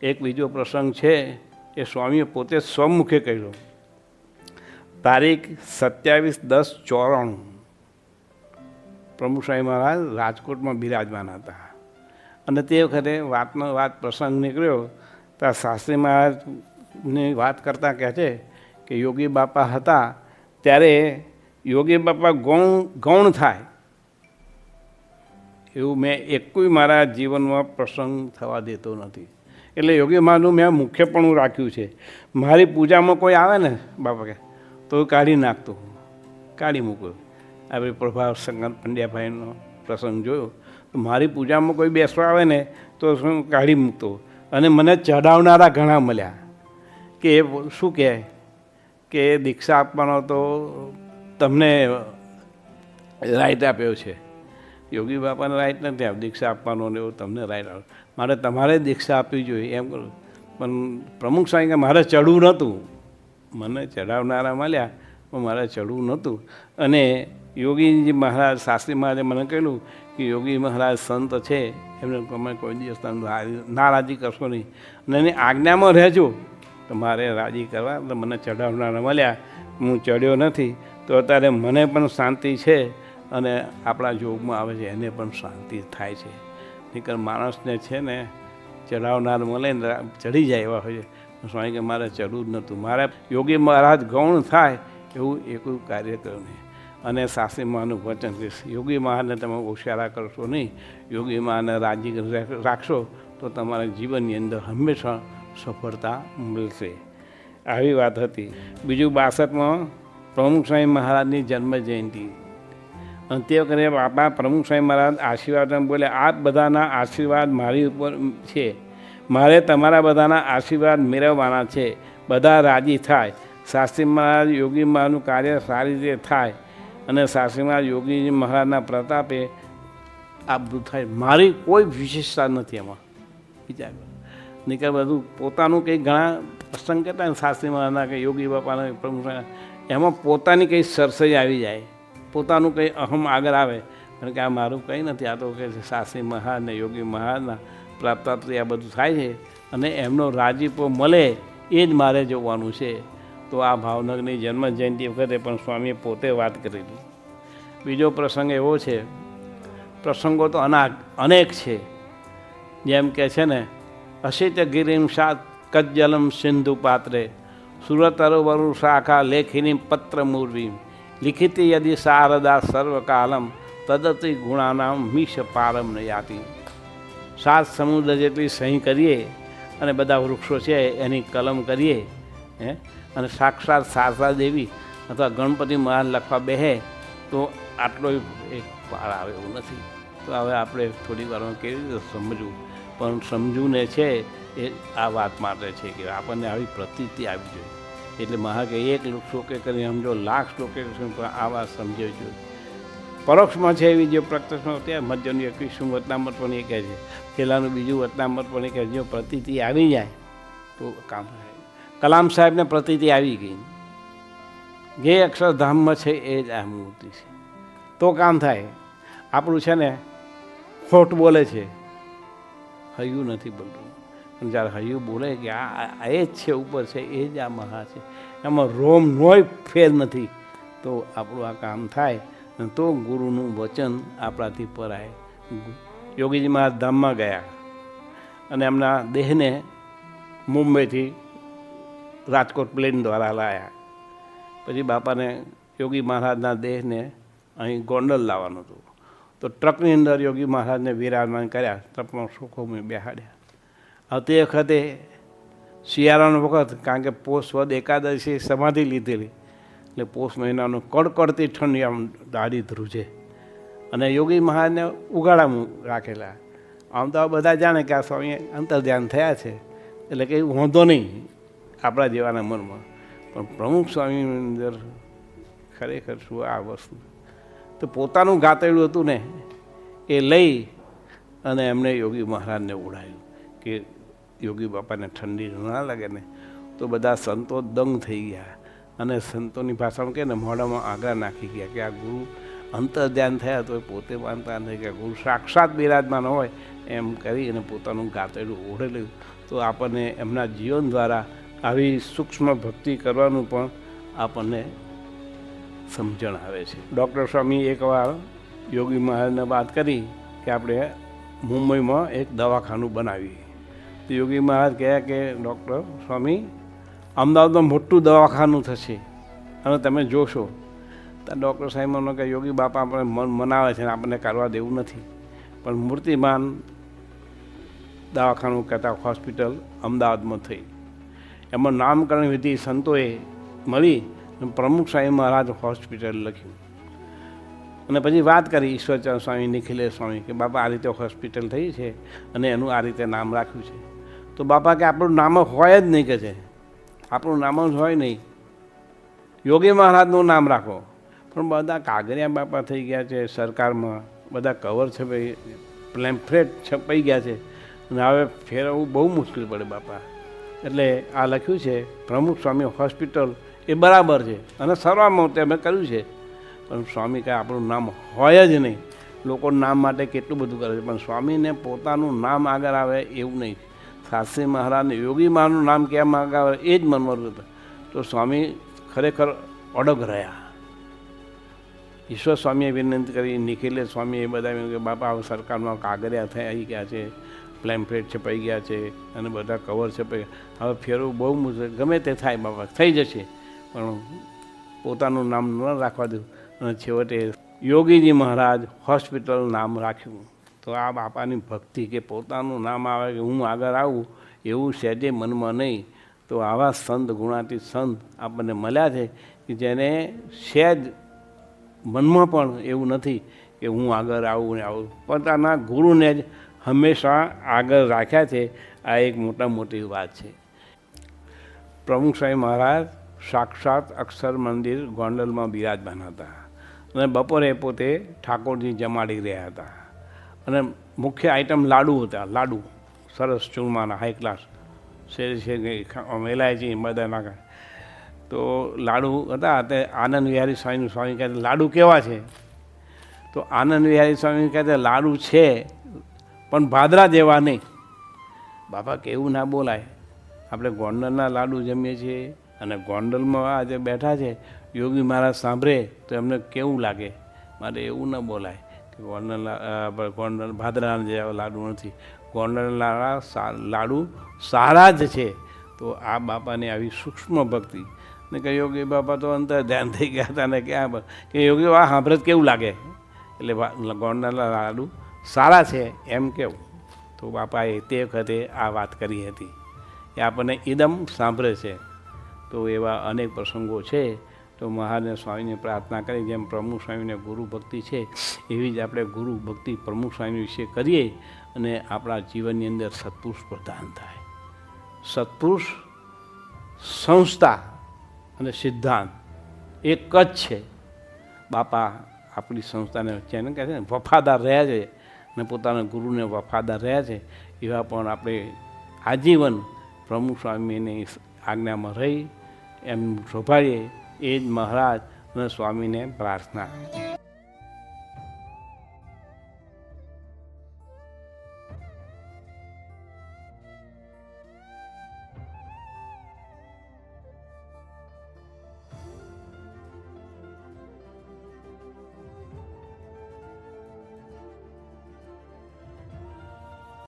એક બીજો પ્રસંગ છે એ સ્વામીએ પોતે સ્વમુખે કહ્યો. તારીખ 27/10/94 પ્રમુખ સ્વામી મહારાજ રાજકોટમાં બિરાજમાન હતા અને તે વખતે વાત પ્રસંગ નીકળ્યો ત્યાં શાસ્ત્રી મહારાજની વાત કરતાં કહે છે કે યોગી બાપા હતા ત્યારે યોગી બાપા ગૌણ થાય એવું મેં એકુય મારા જીવનમાં પ્રસંગ થવા દેતો નથી. એટલે યોગી મહારાજનું મેં મુખ્યપણું રાખ્યું છે. મારી પૂજામાં કોઈ આવે ને બાપા કે તો કાઢી નાખતો, કાઢી મૂક્યો. આપણે પ્રભાવ સંગત પંડ્યાભાઈનો પ્રસંગ જોયો તો મારી પૂજામાં કોઈ બેસવા આવે ને તો શું કાઢી મૂકતો. અને મને ચઢાવનારા ઘણા મળ્યા કે શું કહે કે દીક્ષા આપવાનો તો તમને રાઈટ આપ્યો છે. યોગી બાપાને રાઈટ નથી આપ્યો દીક્ષા આપવાનો ને એવું તમને રાઈટ આપ્યો. મારે તમારે દીક્ષા આપવી જોઈએ એમ કરું. પણ પ્રમુખ સ્વામી કે મારે ચડવું નહોતું. મને ચડાવનારા મળ્યા પણ મારે ચડવું નહોતું. અને યોગીજી મહારાજ શાસ્ત્રી મહારાજે મને કહેલું કે યોગી મહારાજ સંત છે એમને તમે કોઈ દિવસ ના રાજી કરશો નહીં અને એની આજ્ઞામાં રહેજો. તો મારે રાજી કરવા એટલે મને ચડાવનારા મળ્યા, હું ચડ્યો નથી. તો અત્યારે મને પણ શાંતિ છે અને આપણા જોગમાં આવે છે એને પણ શાંતિ થાય છે. નહીંતર માણસને છે ને ચડાવનાર મળે ને ચડી જાય એવા હોય છે. સ્વામી કે મારે ચડવું જ નહોતું. મારે યોગી મહારાજ ગૌણ થાય એવું એકું કાર્ય કર્યું નહીં. અને શાસ્ત્રી મહાનું વચન કે યોગી મહારાજને તમે ઓછારા કરશો નહીં, યોગી મહારાજને રાજી રાખશો તો તમારા જીવનની અંદર હંમેશા સફળતા મળશે. આવી વાત હતી. બીજું 62માં પ્રમુખ સ્વામી મહારાજની જન્મ જયંતિ. અને તે વખતે બાપા પ્રમુખ સ્વામી મહારાજ આશીર્વાદ બોલે, આપ બધાના આશીર્વાદ મારી ઉપર છે, મારે તમારા બધાના આશીર્વાદ મેળવવાના છે. બધા રાજી થાય. શાસ્ત્રી મહારાજ યોગી મહારાજનું કાર્ય સારી રીતે થાય અને શાસ્ત્રી મહારાજ યોગીજી મહારાજના પ્રતાપે આ બધું થાય. મારી કોઈ વિશેષતા નથી એમાં. વિચાર નીકળ બધું પોતાનું કંઈ ઘણા પ્રસંગ કહેતા ને શાસ્ત્રી મહારાજના કે યોગી બાપાના પ્રમુખ એમાં પોતાની કંઈ સરસઈ આવી જાય, પોતાનું કંઈ અહમ આગળ આવે. કારણ કે આ મારું કંઈ નથી, આ તો કહે છે શાસ્ત્રી મહારાજ ને યોગી મહારાજના પ્રાપ્તાથી આ બધું થાય છે અને એમનો રાજીપો મળે એ જ મારે જોવાનું છે. તો આ ભાવનગરની જન્મ જયંતિ વખતે પણ સ્વામીએ પોતે વાત કરેલી. બીજો પ્રસંગ એવો છે, પ્રસંગો તો અનેક છે. જેમ કે છે ને અશિત ગિરિમ સાત કજ્જલમ સિંધુ પાત્રે સુરતરવરુ શાખા લેખિની પત્ર મૂર્વી લિખિતી યદિ શારદા સર્વકાલમ તદતિ ગુણાનામ મીશ પારમ ન યાતિ. 7 સમુદ્ર જેટલી સહી કરીએ અને બધા વૃક્ષો છે એની કલમ કરીએ અને સાક્ષાત શારદા દેવી અથવા ગણપતિ મહારાજ લખવા બેહે તો આટલો એક પાર આવે એવું નથી. તો હવે આપણે થોડી વારમાં કેવી રીતે સમજવું, પણ સમજવું ને છે એ આ વાત માટે છે કે આપણને આવી પ્રતીતિ આવી જોઈએ. એટલે મહા કે એક શ્લોકે કરી સમજો, લાખ શ્લોકે આ વાત સમજવી જોઈએ. પરોક્ષમાં છે એવી જે પ્રત્યક્ષમાં ત્યાં મધ્યનું 21મું વતનામત પણ એ કહે છે, પેલાનું બીજું વતનામત પણ એ કહે છે. જો પ્રતીતિ આવી જાય તો કામ થાય. કલામ સાહેબને પ્રતીતિ આવી ગઈ, જે અક્ષરધામમાં છે એ જ આ મૂર્તિ છે તો કામ થાય. આપણું છે ને ખોટ બોલે છે, હૈયું નથી બોલતું. પણ જ્યારે હૈયું બોલે કે આ એ જ છે, ઉપર છે, એ જ આ મહા છે, એમાં રોમ નોય ફેર નથી, તો આપણું આ કામ થાય. તો ગુરુનું વચન આપણાથી પરાય. યોગીજી મહારાજ ધામમાં ગયા અને એમના દેહને મુંબઈથી રાજકોટ પ્લેન દ્વારા લાવ્યા. પછી બાપાને યોગી મહારાજના દેહને અહીં ગોંડલ લાવવાનું હતું. તો ટ્રકની અંદર યોગી મહારાજને વિરાજમાન કર્યા, ટ્રકમાં સુખોમાં બેહાડ્યા. હવે તે વખતે શિયાળાનો વખત, કારણ કે પોષ વદ એકાદશી સમાધિ લીધેલી એટલે પોષ મહિનાનું કડકડતી ઠંડી આમ દાઢી ધ્રુજે અને યોગી મહારાજને ઉગાડામાં રાખેલા. આમ તો બધા જાણે કે આ સ્વામી અંતર્ધ્યાન થયા છે એટલે કંઈ વાંધો નહીં આપણા જેવાના મનમાં. પણ પ્રમુખ સ્વામીની અંદર ખરેખર શું આ વસ્તુ તો પોતાનું ગાતેલું હતું ને એ લઈ અને એમણે યોગી મહારાજને ઉડાવ્યું કે યોગી બાપાને ઠંડી ના લાગે ને. તો બધા સંતો દંગ થઈ ગયા અને સંતોની ભાષામાં કહે ને મોઢામાં આગળ નાખી ગયા કે આ ગુરુ અંતર ધ્યાન થયા તો પોતે માનતા નથી કે ગુરુ સાક્ષાત બિરાજમાન હોય એમ કરી અને પોતાનું ગાતેલું ઓઢેલું. તો આપણને એમના જીવન દ્વારા આવી સૂક્ષ્મ ભક્તિ કરવાનું પણ આપણને સમજણ આવે છે. ડૉક્ટર સ્વામી એકવાર યોગી મહારાજને વાત કરી કે આપણે મુંબઈમાં એક દવાખાનું બનાવીએ. તો યોગી મહારાજ કહે કે ડૉક્ટર સ્વામી અમદાવાદમાં મોટું દવાખાનું થશે અને તમે જોશો. તો ડૉક્ટર સાહેબ મને કે યોગી બાપા આપણે મન મનાવે છે ને આપણને કરવા દેવું નથી, પણ મૂર્તિમાન દવાખાનું કહેતા હોસ્પિટલ અમદાવાદમાં થઈ. એમાં નામકરણ વિધિ સંતોએ મળી પ્રમુખ સ્વામી મહારાજ હોસ્પિટલ લખ્યું. અને પછી વાત કરી ઈશ્વરચંદ્ર સ્વામી, નિખિલેશ સ્વામી કે બાપા આ રીતે હોસ્પિટલ થઈ છે અને એનું આ રીતે નામ રાખ્યું છે. તો બાપા કે આપણું નામ હોય જ નહીં, કે છે આપણું નામ જ હોય નહીં, યોગી મહારાજનું નામ રાખો. પણ બધા કાગરિયા બાપા થઈ ગયા છે, સરકારમાં બધા કવર છપાઈ પ્લેમ્ફલેટ છપાઈ ગયા છે અને હવે ફેરવવું બહુ મુશ્કેલ પડે બાપા. એટલે આ લખ્યું છે પ્રમુખ સ્વામી હોસ્પિટલ, એ બરાબર છે અને સર્વમાં અમે કર્યું છે. પણ સ્વામી કાંઈ આપણું નામ હોય જ નહીં. લોકો નામ માટે કેટલું બધું કરે છે, પણ સ્વામીને પોતાનું નામ આગળ આવે એવું નહીં. શાસ્ત્રી મહારાજને યોગી મહારાજનું નામ કેમ આગળ આવે એ જ મનમાં હતું. તો સ્વામી ખરેખર અડગ રહ્યા. ઈશ્વર સ્વામીએ વિનંતી કરી, નિખિલેશ સ્વામી એ બધા કે બાપા હવે સરકારમાં કાગરિયા થઈ ગયા છે, પ્લેમ્ફલેટ છપાઈ ગયા છે અને બધા કવર છપાઈ ગયા, હવે ફેરવું બહુ મુશ્કેલ, ગમે તે થાય બાપા થઈ જશે, પણ પોતાનું નામ ન રાખવા દઉં. અને છેવટે યોગીજી મહારાજ હોસ્પિટલ નામ રાખ્યું. તો આ બાપાની ભક્તિ કે પોતાનું નામ આવે કે હું આગળ આવું એવું સહેજે મનમાં નહીં. તો આવા સંત, ગુણાતીત સંત આપણને મળ્યા છે કે જેને સહેજ મનમાં પણ એવું નથી કે હું આગળ આવું ને આવું, પોતાના ગુરુને જ હંમેશા આગળ રાખ્યા છે. આ એક મોટી વાત છે. પ્રમુખ સ્વામી મહારાજ સાક્ષાત અક્ષર મંદિર ગોંડલમાં બિરાજમાન હતા અને બપોરે પોતે ઠાકોરજી જમાડી રહ્યા હતા. અને મુખ્ય આઈટમ લાડુ હતા. લાડુ સરસ ચૂરમાના હાઈ ક્લાસ વેલાયચી બધા નાખા. તો લાડુ હતા. તે આનંદ વિહારી સ્વામીનું સ્વામી કહે લાડુ કેવા છે? તો આનંદ વિહારી સ્વામી કહે લાડુ છે પણ ભાદરા જેવા નહીં. બાપા કે એવું ના બોલાય, આપણે ગોંડલના લાડુ જમીએ છીએ અને ગોંડલમાં આજે બેઠા છે યોગી મહારાજ સાંભળે તો એમને કેવું લાગે. મારે એવું ન બોલાય કે ગોંડલ ભાદરા જેવા લાડુ નથી, ગોંડલના લાડુ સારા જ છે. તો આ બાપાની આવી સૂક્ષ્મ ભક્તિ ને કે યોગી બાપા તો અંતર ધ્યાન થઈ ગયા હતા ને ક્યાં કે યોગી આ સાંભળે કેવું લાગે, એટલે ગોંડલના લાડુ સારા છે એમ કેવું. તો બાપાએ તે વખતે આ વાત કરી હતી એ આપણને ઇદમ સાંભળે છે. તો એવા અનેક પ્રસંગો છે. તો મહારાજ સ્વામીને પ્રાર્થના કરી જેમ પ્રમુખ સ્વામીને ગુરુ ભક્તિ છે એવી જ આપણે ગુરુ ભક્તિ પ્રમુખ સ્વામી વિશે કરીએ અને આપણા જીવનની અંદર સત્પુરુષ પ્રદાન થાય. સત્પુરુષ, સંસ્થા અને સિદ્ધાંત એક જ છે. બાપા આપણી સંસ્થાને જેને કહે છે ને વફાદાર રહ્યા છે અને પોતાના ગુરુને વફાદાર રહ્યા છે, એવા પણ આપણે આજીવન પ્રમુખ સ્વામીની આજ્ઞામાં રહી એમ શોભાઈએ એ જ મહારાજ અને સ્વામીને પ્રાર્થના.